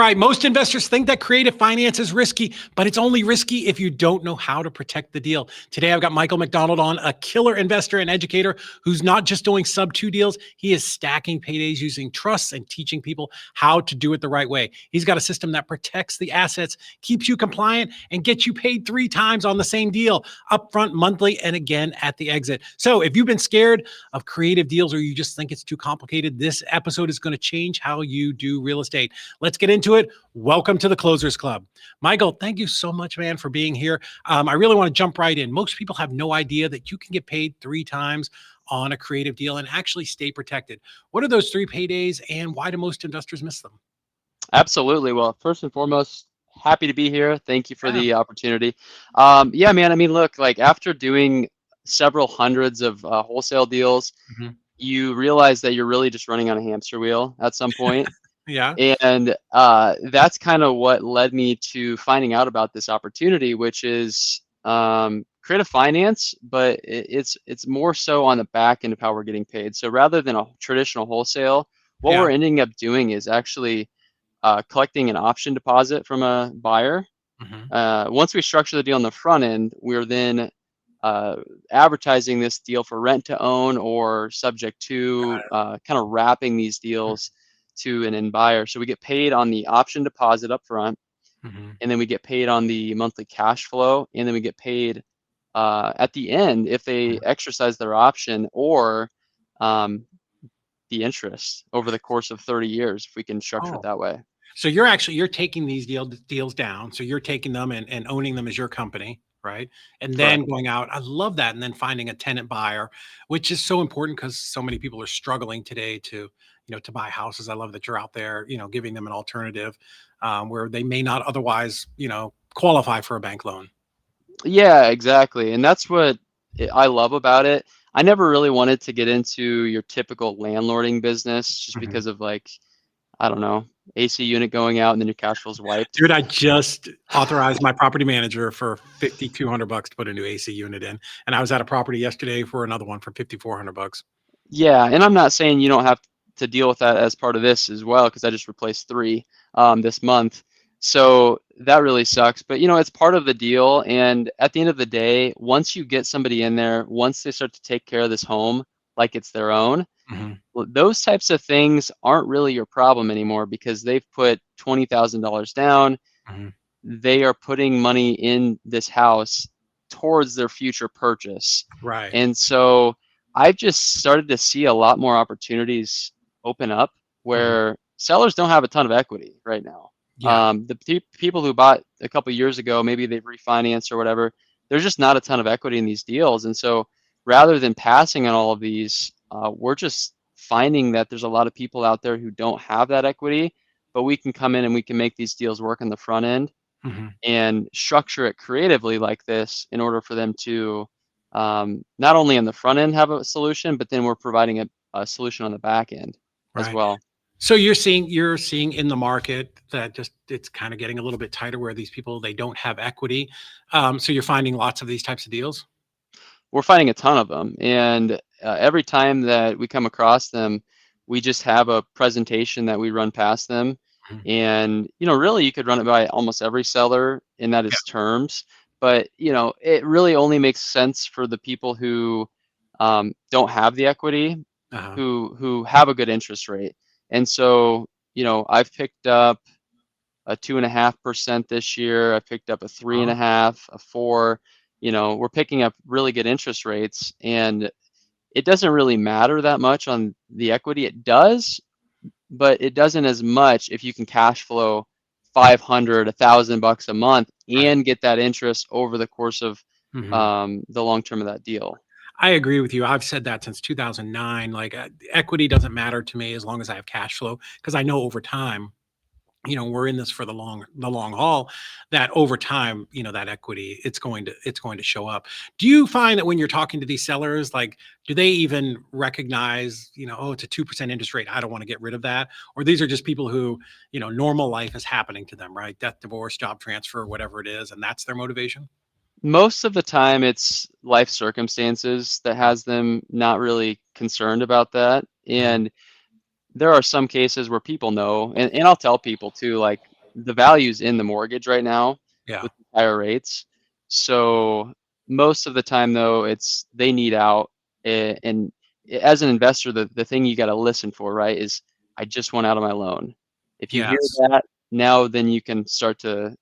right. Most investors think that creative finance is risky, but it's only risky if you don't know how to protect the deal. Today, I've got Michael McDonald on, a killer investor and educator who's not just doing sub-2 deals. He is stacking paydays using trusts and teaching people how to do it the right way. He's got a system that protects the assets, keeps you compliant, and gets you paid 3 times on the same deal, upfront, monthly, and again at the exit. So if you've been scared of creative deals or you just think it's too complicated, this episode is going to change how you do real estate. Let's get into it. Welcome to the Closers Club. Michael, thank you so much, man, for being here. I really want to jump right in. Most people have no idea that you can get paid 3 times on a creative deal and actually stay protected. What are those 3 paydays and why do most investors miss them? Absolutely. Well, first and foremost, happy to be here. Thank you for the opportunity. Yeah, man, I mean, look, like after doing several hundreds of wholesale deals, you realize that you're really just running on a hamster wheel at some point. Yeah. And that's kind of what led me to finding out about this opportunity, which is creative finance, but it's more so on the back end of how we're getting paid. So rather than a traditional wholesale, what we're ending up doing is actually collecting an option deposit from a buyer. Once we structure the deal on the front end, we're then advertising this deal for rent to own or subject to, kind of wrapping these deals to an end buyer. So we get paid on the option deposit up front, and then we get paid on the monthly cash flow, and then we get paid at the end if they exercise their option or the interest over the course of 30 years, if we can structure it that way. So you're taking these deals down. So you're taking them and owning them as your company, right? And then going out. I love that. And then finding a tenant buyer, which is so important because so many people are struggling today to buy houses. I love that you're out there, giving them an alternative where they may not otherwise, qualify for a bank loan. Yeah, exactly. And that's what I love about it. I never really wanted to get into your typical landlording business just because of like, I don't know, AC unit going out and then your cash flow's wiped. Dude, I just authorized my property manager for $5,200 to put a new AC unit in. And I was at a property yesterday for another one for $5,400. Yeah, and I'm not saying you don't have to deal with that as part of this as well, because I just replaced 3 this month. So that really sucks. But it's part of the deal. And at the end of the day, once you get somebody in there, once they start to take care of this home like it's their own, those types of things aren't really your problem anymore because they've put $20,000 down. They are putting money in this house towards their future purchase. Right. And so I've just started to see a lot more opportunities open up where sellers don't have a ton of equity right now. Yeah. The people who bought a couple years ago, maybe they've refinanced or whatever, there's just not a ton of equity in these deals. And so rather than passing on all of these, we're just finding that there's a lot of people out there who don't have that equity, but we can come in and we can make these deals work on the front end and structure it creatively like this in order for them to not only on the front end have a solution, but then we're providing a solution on the back end as well. So you're seeing in the market that it's kind of getting a little bit tighter where these people, they don't have equity. So you're finding lots of these types of deals? We're finding a ton of them. And every time that we come across them, we just have a presentation that we run past them. And, really you could run it by almost every seller and that is terms. But, it really only makes sense for the people who don't have the equity, who have a good interest rate. And so, I've picked up a 2.5% this year. I picked up a 3.5%, a 4%. We're picking up really good interest rates, and it doesn't really matter that much on the equity. It does, but it doesn't as much if you can cash flow $500, $1,000 a month and get that interest over the course of the long term of that deal. I agree with you. I've said that since 2009. Like equity doesn't matter to me as long as I have cash flow, because I know over time, we're in this for the long haul, that over time, that equity, it's going to show up. Do you find that when you're talking to these sellers, like, do they even recognize, oh, it's a 2% interest rate, I don't want to get rid of that? Or these are just people who, normal life is happening to them, right? Death, divorce, job transfer, whatever it is, and that's their motivation? Most of the time it's life circumstances that has them not really concerned about that. And there are some cases where people know, and I'll tell people too, like, the value's in the mortgage right now Yeah. with higher rates. So most of the time though, it's they need out. And as an investor, the thing you got to listen for, right, is I just want out of my loan. If you hear Yes. that now, then you can start to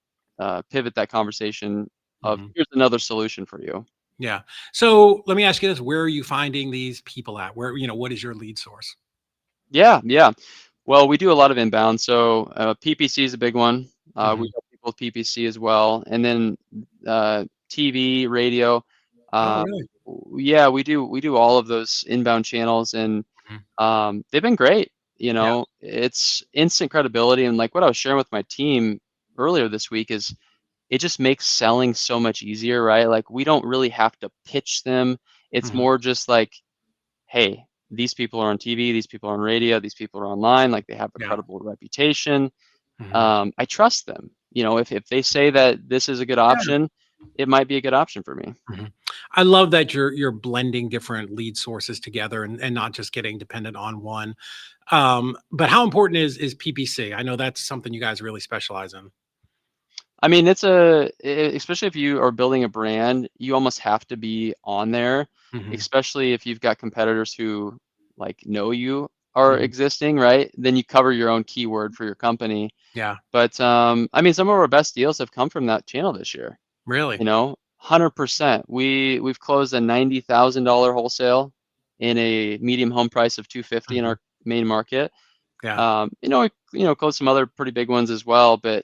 pivot that conversation of Mhm. here's another solution for you. Yeah. So let me ask you this: where are you finding these people at? Where, what is your lead source? Yeah, yeah. Well, we do a lot of inbound. So PPC is a big one. We Mhm. help people with PPC as well, and then TV, radio. Oh, Um, really? yeah, we do all of those inbound channels, and Mhm. they've been great. Yeah. It's instant credibility, and like what I was sharing with my team earlier this week is it just makes selling so much easier, right? Like we don't really have to pitch them. It's Mhm. more just like, hey, these people are on TV, these people are on radio, these people are online, like they have a Yeah. credible reputation. Mhm. I trust them. If they say that this is a good Yeah. option, it might be a good option for me. Mhm. I love that you're blending different lead sources together and not just getting dependent on one. But how important is PPC? I know that's something you guys really specialize in. I mean, especially if you are building a brand, you almost have to be on there, Mhm. especially if you've got competitors who like know you are Mhm. existing, right? Then you cover your own keyword for your company. Yeah. But I mean, some of our best deals have come from that channel this year. Really? 100%. We've closed a $90,000 wholesale in a medium home price of 250 in Mhm. our main market. Yeah. We closed some other pretty big ones as well, but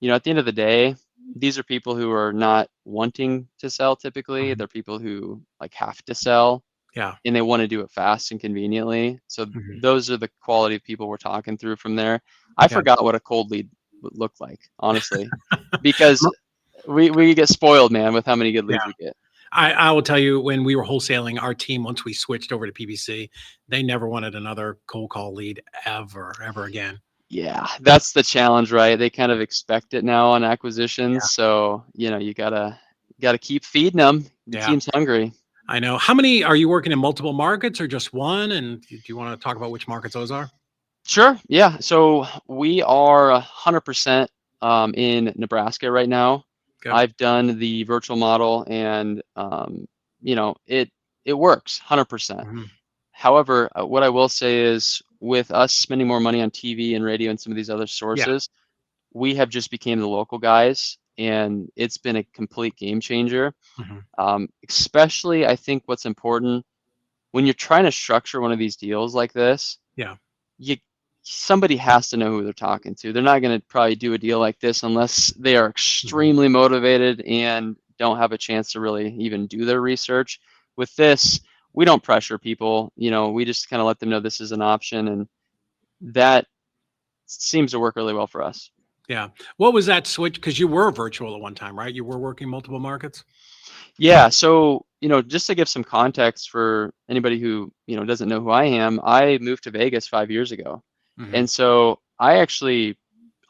at the end of the day, these are people who are not wanting to sell typically. Mhm. They're people who like have to sell Yeah. and they want to do it fast and conveniently. So Mhm. those are the quality of people we're talking through from there. I Yeah. forgot what a cold lead would look like, honestly, because we get spoiled, man, with how many good Yeah. leads we get. I will tell you, when we were wholesaling, our team, once we switched over to PPC, they never wanted another cold call lead ever again. Yeah, that's the challenge, right? They kind of expect it now on Yeah. acquisitions, so you gotta keep feeding them. The Yeah. team's hungry. I know. How many are you working in multiple markets or just one? And do you want to talk about which markets those are? Sure. Yeah. So we are 100% in Nebraska right now. Good. I've done the virtual model, and it works 100%. Mhm. However, what I will say is, with us spending more money on TV and radio and some of these other Yeah. sources, we have just became the local guys, and it's been a complete game changer. Mhm. Especially, I think what's important when you're trying to structure one of these deals like this, Yeah. you somebody has to know who they're talking to. They're not going to probably do a deal like this unless they are Mhm. extremely motivated and don't have a chance to really even do their research. With this, we don't pressure people. We just kind of let them know this is an option, and that seems to work really well for us. Yeah. What was that switch? Because you were virtual at one time, right? You were working multiple markets. Yeah, so just to give some context for anybody who doesn't know who I am, I moved to Vegas 5 years ago, Mhm. and so I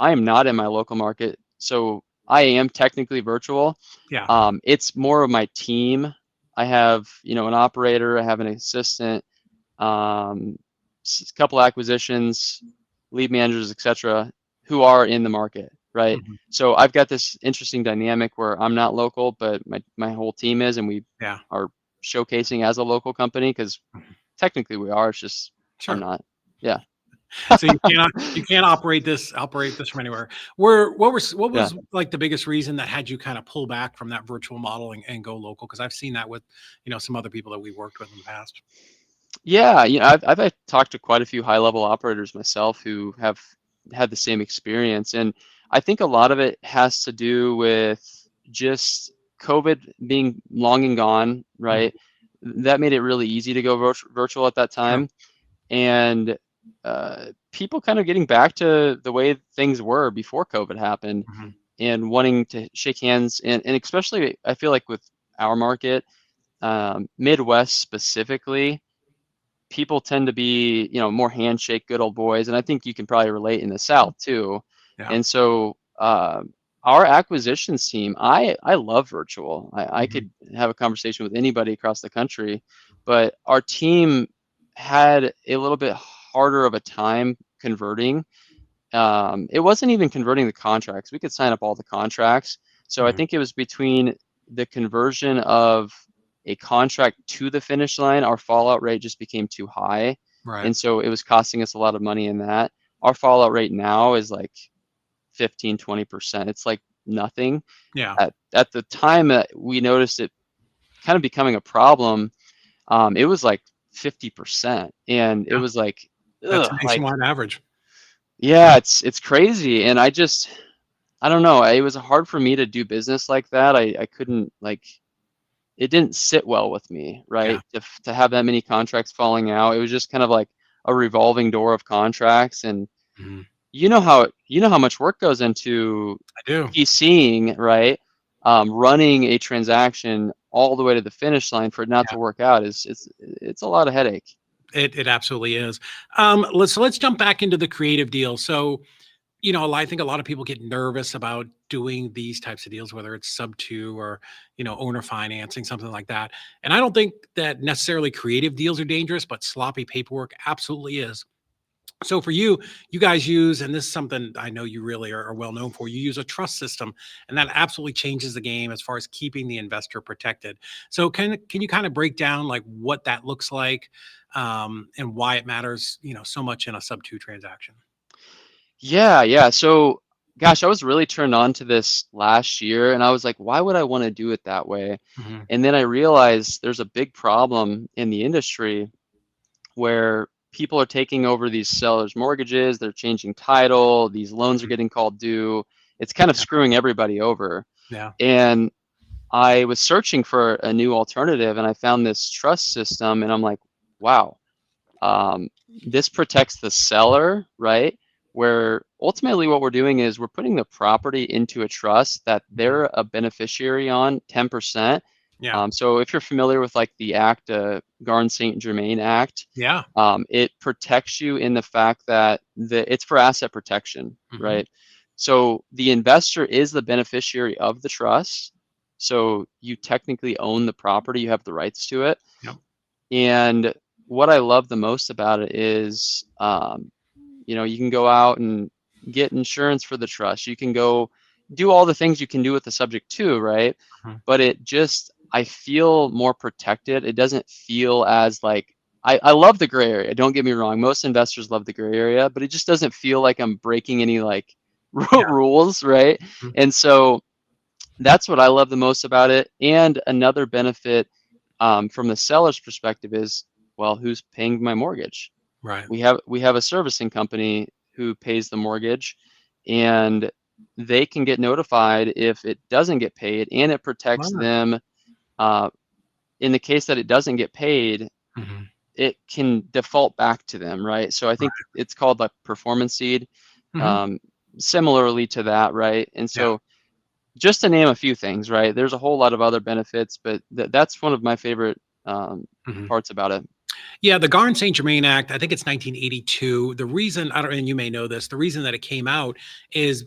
am not in my local market, so I am technically virtual. Yeah. It's more of my team. I have an operator, I have an assistant, um, a couple acquisitions, lead managers, etc., who are in the market, right? Mhm. So I've got this interesting dynamic where I'm not local, but my whole team is, and we Yeah. are showcasing as a local company because Mhm. technically we are. It's just I'm Sure. not. Yeah. So you can't operate this from anywhere. What was Yeah. like the biggest reason that had you kind of pull back from that virtual model and go local? Because I've seen that with some other people that we worked with in the past. Yeah, I've talked to quite a few high level operators myself who have had the same experience, and I think a lot of it has to do with just COVID being long and gone, Mhm. right? That made it really easy to go virtual at that Sure. time, and people kind of getting back to the way things were before COVID happened, Mhm. and wanting to shake hands, and especially I feel like with our market, Midwest specifically, people tend to be, more handshake, good old boys, and I think you can probably relate in the South too. Yeah. And so, our acquisitions team, I love virtual. I Mhm. could have a conversation with anybody across the country, but our team had a little bit harder of a time converting. it wasn't even converting the contracts. We could sign up all the contracts. So I Mhm. think it was between the conversion of a contract to the finish line, our fallout rate just became too high. Right. And so it was costing us a lot of money in that. Our fallout rate now is like 15, 20%. It's like nothing. Yeah. At the time that we noticed it kind of becoming a problem, it was like 50%. And it Yeah. was like, That's a ugh, like, nationwide average. yeah, it's crazy. And I don't know. It was hard for me to do business like that. I couldn't like it didn't sit well with me, Yeah. right? To have that many contracts falling out, it was just kind of like a revolving door of contracts. And Mhm. you know how much work goes into I do. PCing, right? Running a transaction all the way to the finish line for it not Yeah. to work out is it's a lot of headache. It absolutely is. Let's jump back into the creative deal. So, I think a lot of people get nervous about doing these types of deals, whether it's sub 2 or, owner financing, something like that. And I don't think that necessarily creative deals are dangerous, but sloppy paperwork absolutely is. So for you, you guys use, and this is something I know you really are well known for, you use a trust system, and that absolutely changes the game as far as keeping the investor protected. So can you kind of break down like what that looks like, and why it matters, so much in a sub 2 transaction? Yeah, yeah. So, gosh, I was really turned on to this last year, and I was like, why would I want to do it that way? Hmm. And then I realized there's a big problem in the industry where people are taking over these sellers' mortgages, they're changing title, these loans are Hmm. getting called due. It's kind of Yeah. screwing everybody over. Yeah. And I was searching for a new alternative, and I found this trust system, and I'm like, wow, um, this protects the seller, right? Where ultimately what we're doing is we're putting the property into a trust that Mhm. they're a beneficiary on 10%. Yeah. So if you're familiar with like the act, Garn St. Germain Act, Yeah. it protects you in the fact that it's for asset protection, Hmm. right? So the investor is the beneficiary of the trust. So you technically own the property, you have the rights to it. Yep. And what I love the most about it is, you can go out and get insurance for the trust. You can go do all the things you can do with the subject too, right? Mhm. But I feel more protected. It doesn't feel as like, I love the gray area. Don't get me wrong. Most investors love the gray area, but it just doesn't feel like I'm breaking any like Yeah. rules, right? Mhm. And so that's what I love the most about it. And another benefit from the seller's perspective is, well, who's paying my mortgage? Right. We have a servicing company who pays the mortgage, and they can get notified if it doesn't get paid, and it protects Wow. them. Uh, in the case that it doesn't get paid, Mhm. it can default back to them, right? So I think Right. it's called like performance seed, Mhm. um, similarly to that, right? And Yeah. so just to name a few things, right? There's a whole lot of other benefits, but that's one of my favorite Mhm. parts about it. Yeah, the Garn St. Germain Act, I think it's 1982. The reason, I don't, and you may know this, the reason that it came out is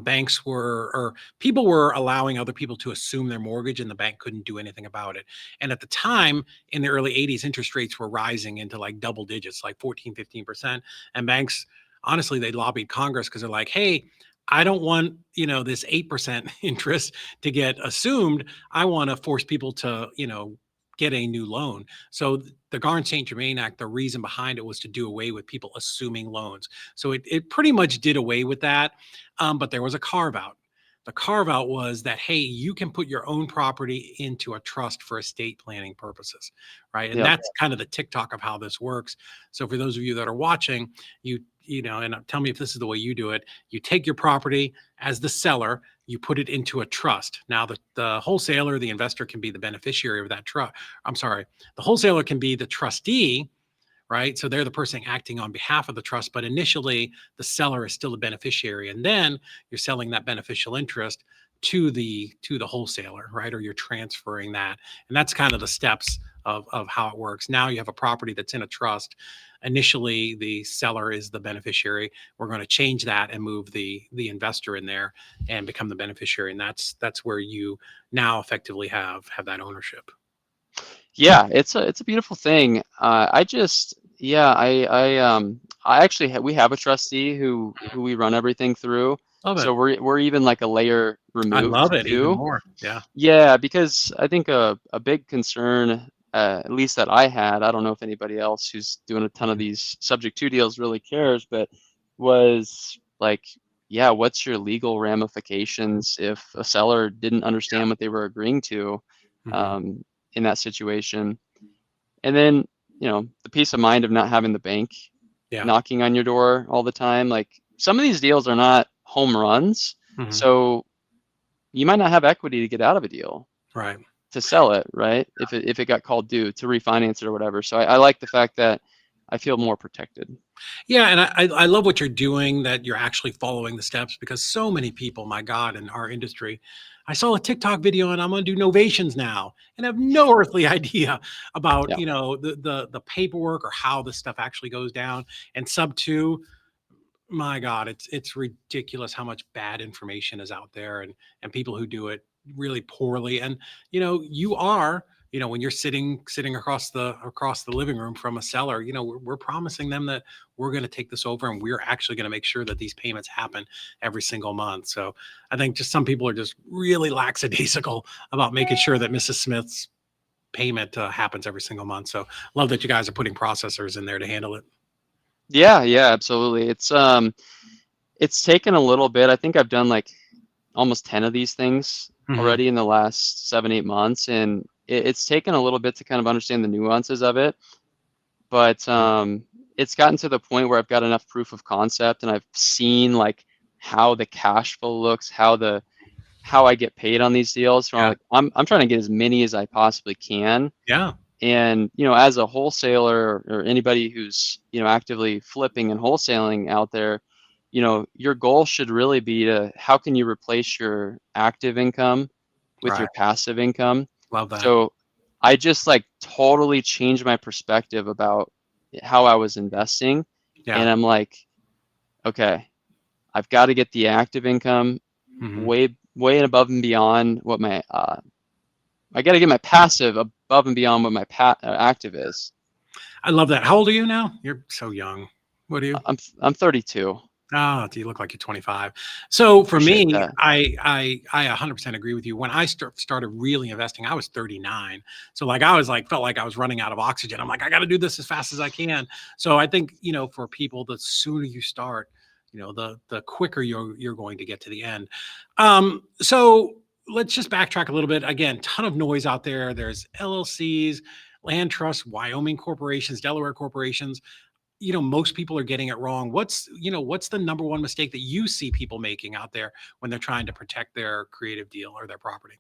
banks were, or people were allowing other people to assume their mortgage and the bank couldn't do anything about it. And at the time, in the early 80s, interest rates were rising into like double digits, like 14, 15%. And banks, honestly, they lobbied Congress because they're like, hey, I don't want, this 8% interest to get assumed. I want to force people to, get a new loan. So the Garn St. Germain Act, the reason behind it was to do away with people assuming loans. So it pretty much did away with that. But there was a carve out. The carve out was that, hey, you can put your own property into a trust for estate planning purposes, right? And Yep. that's kind of the TikTok of how this works. So for those of you that are watching, and tell me if this is the way you do it. You take your property as the seller, you put it into a trust. Now the wholesaler, the investor can be the beneficiary of that trust. I'm sorry, the wholesaler can be the trustee, right? So they're the person acting on behalf of the trust, but initially the seller is still the beneficiary, and then you're selling that beneficial interest to the wholesaler, right? Or you're transferring that, and that's kind of the steps of how it works. Now you have a property that's in a trust. Initially, the seller is the beneficiary. We're going to change that and move the investor in there and become the beneficiary, and that's where you now effectively have that ownership. Yeah, it's a beautiful thing. I just yeah, we have a trustee who we run everything through. Love it. So we're even like a layer I removed love it even too. more. Yeah. Yeah, because I think a big concern, at least that I had, I don't know if anybody else who's doing a ton of Mhm. these subject to deals really cares, but was like, yeah, what's your legal ramifications if a seller didn't understand what they were agreeing to Mhm. um, in that situation? And then, the peace of mind of not having the bank Yeah. knocking on your door all the time. Like some of these deals are not home runs, Mhm. so you might not have equity to get out of a deal Right. to sell it, right? If it got called due to refinance it or whatever. So I like the fact that I feel more protected. Yeah, and I love what you're doing, that you're actually following the steps, because so many people, my God, in our industry, I saw a TikTok video and I'm going to do novations now and have no earthly idea about, Yeah. the paperwork or how this stuff actually goes down. And Sub2, my God, it's ridiculous how much bad information is out there, and people who do it really poorly. And you are, when you're sitting across the living room from a seller, we're promising them that we're going to take this over and we're actually going to make sure that these payments happen every single month. So I think just some people are just really lackadaisical about making sure that Mrs. Smith's payment happens every single month. So love that you guys are putting processors in there to handle it. Yeah, absolutely. It's taken a little bit. I think I've done like almost 10 of these things Mhm. already in the last 7, 8 months, and it's taken a little bit to kind of understand the nuances of it. But it's gotten to the point where I've got enough proof of concept, and I've seen like how the cash flow looks, how I get paid on these deals. So Yeah. I'm trying to get as many as I possibly can. Yeah. And as a wholesaler or anybody who's actively flipping and wholesaling out there, your goal should really be to how can you replace your active income with Right. your passive income. Love that. So I just like totally changed my perspective about how I was investing. Yeah. And I'm like, okay, I've got to get the active income Mhm. way and above and beyond what my I got to get my passive above and beyond what my active is. I love that. How old are you now? You're so young. What are you? I'm 32. Oh, do you look like you're 25? So for Appreciate me, that. I 100% agree with you. When I started really investing, I was 39. So like I was like felt like I was running out of oxygen. I'm like, I got to do this as fast as I can. So I think, for people, the sooner you start, the quicker you're going to get to the end. So let's just backtrack a little bit. Again, ton of noise out there. There's LLCs, land trusts, Wyoming corporations, Delaware corporations. Most people are getting it wrong. What's the number one mistake that you see people making out there when they're trying to protect their creative deal or their property?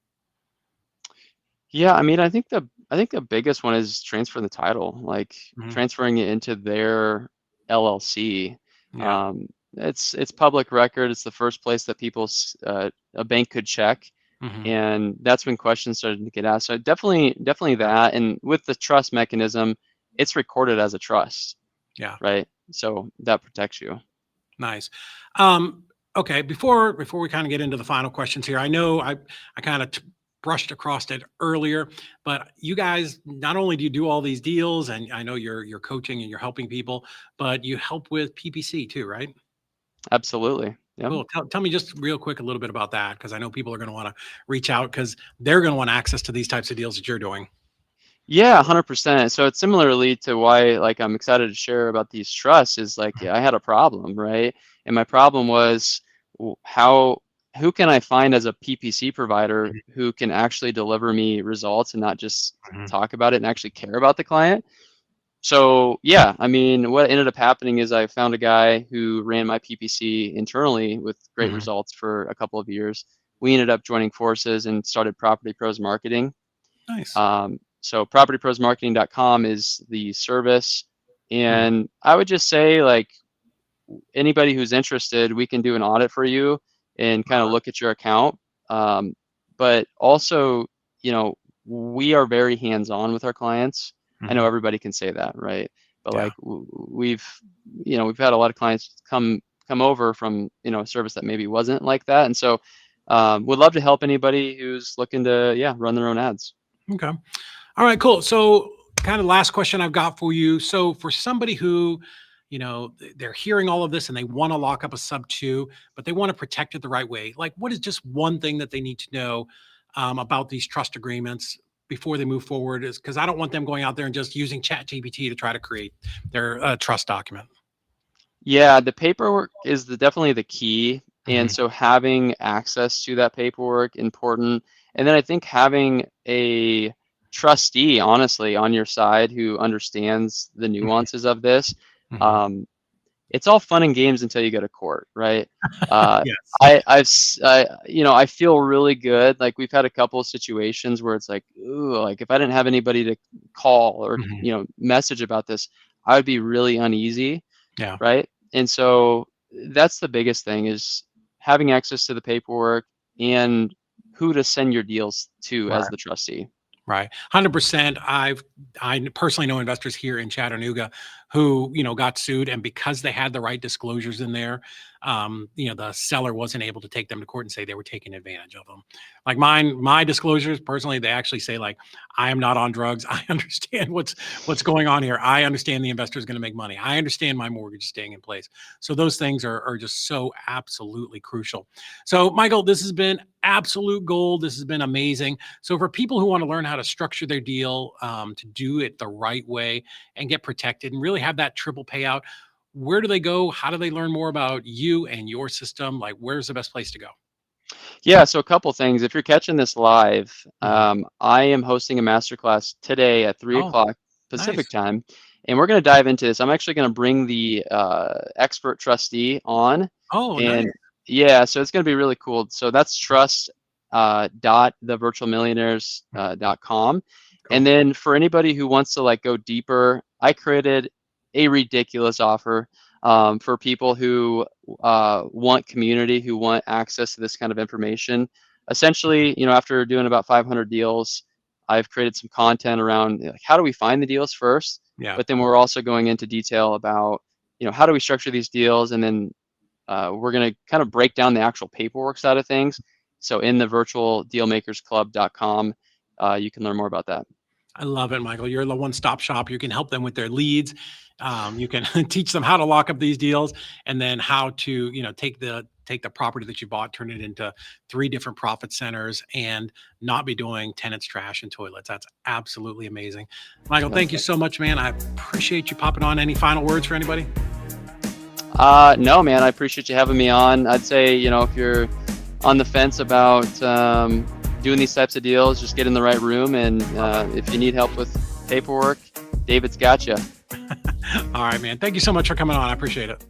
Yeah, I mean, I think the biggest one is transferring the title, like Mhm. transferring it into their LLC. Yeah. Um, it's public record. It's the first place that a bank could check, Mhm. and that's when questions started to get asked. So definitely Yeah. that. And with the trust mechanism, it's recorded as a trust, Yeah. right? So that protects you. Nice. Um, okay. Before we kind of get into the final questions here, I know I kind of brushed across it earlier, but you guys, not only do you do all these deals, and I know you're coaching and you're helping people, but you help with PPC too, right? Absolutely. Yep. Cool. Tell me just real quick a little bit about that, because I know people are going to want to reach out because they're going to want access to these types of deals that you're doing. Yeah, 100%. So it's similarly to why like I'm excited to share about these trusts is like I had a problem, right? And my problem was how who can I find as a PPC provider who can actually deliver me results and not just Mhm. talk about it and actually care about the client? So yeah, I mean, what ended up happening is I found a guy who ran my PPC internally with great Mhm. results for a couple of years. We ended up joining forces and started Property Pros Marketing. Nice. So propertyprosmarketing.com is the service. Mhm. And I would just say like anybody who's interested, we can do an audit for you and kind of look at your account. Um, but also, you know, we are very hands-on with our clients. I know Mhm. everybody can say that, right? But Yeah. like we've had a lot of clients come over from, a service that maybe wasn't like that. And so would love to help anybody who's looking to, yeah, run their own ads. Okay. All right, cool. So, kind of last question I've got for you. So, for somebody who, they're hearing all of this and they want to lock up a sub 2, but they want to protect it the right way. Like, what is just one thing that they need to know about these trust agreements before they move forward? Is because I don't want them going out there and just using Chat GPT to try to create their trust document. Yeah, the paperwork is definitely the key. And Mhm. so having access to that paperwork important. And then I think having a trustee, honestly, on your side who understands the Mhm. nuances of this. Mhm. Um, it's all fun and games until you go to court, right? Uh, Yes. I feel really good. Like we've had a couple of situations where it's like, ooh, like if I didn't have anybody to call or, Mhm. message about this, I would be really uneasy, Yeah. right? And so that's the biggest thing is having access to the paperwork and who to send your deals to as Right. the trustee. Right. 100%. I personally know investors here in Chattanooga who, got sued, and because they had the right disclosures in there, the seller wasn't able to take them to court and say they were taking advantage of them. Like my disclosures personally, they actually say like, I am not on drugs. I understand what's going on here. I understand the investor is going to make money. I understand my mortgage is staying in place. So those things are just so absolutely crucial. So Michael, this has been absolute gold. This has been amazing. So for people who want to learn how to structure their deal, to do it the right way and get protected and really have that triple payout, where do they go? How do they learn more about you and your system? Like, where's the best place to go? Yeah, so a couple things. If you're catching this live, Mhm. I am hosting a masterclass today at 3 Oh, o'clock Pacific nice. time, and we're going to dive into this. I'm actually going to bring the expert trustee on, Oh, nice. and yeah, so it's going to be really cool. So that's trust dot dot com, and Cool. then for anybody who wants to like go deeper, I created a ridiculous offer for people who want community, who want access to this kind of information. Essentially, after doing about 500 deals, I've created some content around like, how do we find the deals first, Yeah. but then we're also going into detail about, how do we structure these deals, and then we're going to kind of break down the actual paperwork side of things. So in the virtualdealmakersclub.com, you can learn more about that. I love it, Michael. You're the one-stop shop. You can help them with their leads. You can teach them how to lock up these deals, and then how to, take the property that you bought, turn it into 3 different profit centers, and not be doing tenants, trash, and toilets. That's absolutely amazing, Michael. Yeah. Thank you so much, man. I appreciate you popping on. Any final words for anybody? No, man, I appreciate you having me on. I'd say, if you're on the fence about doing these types of deals, just get in the right room. And if you need help with paperwork, David's got you. All right, man. Thank you so much for coming on. I appreciate it.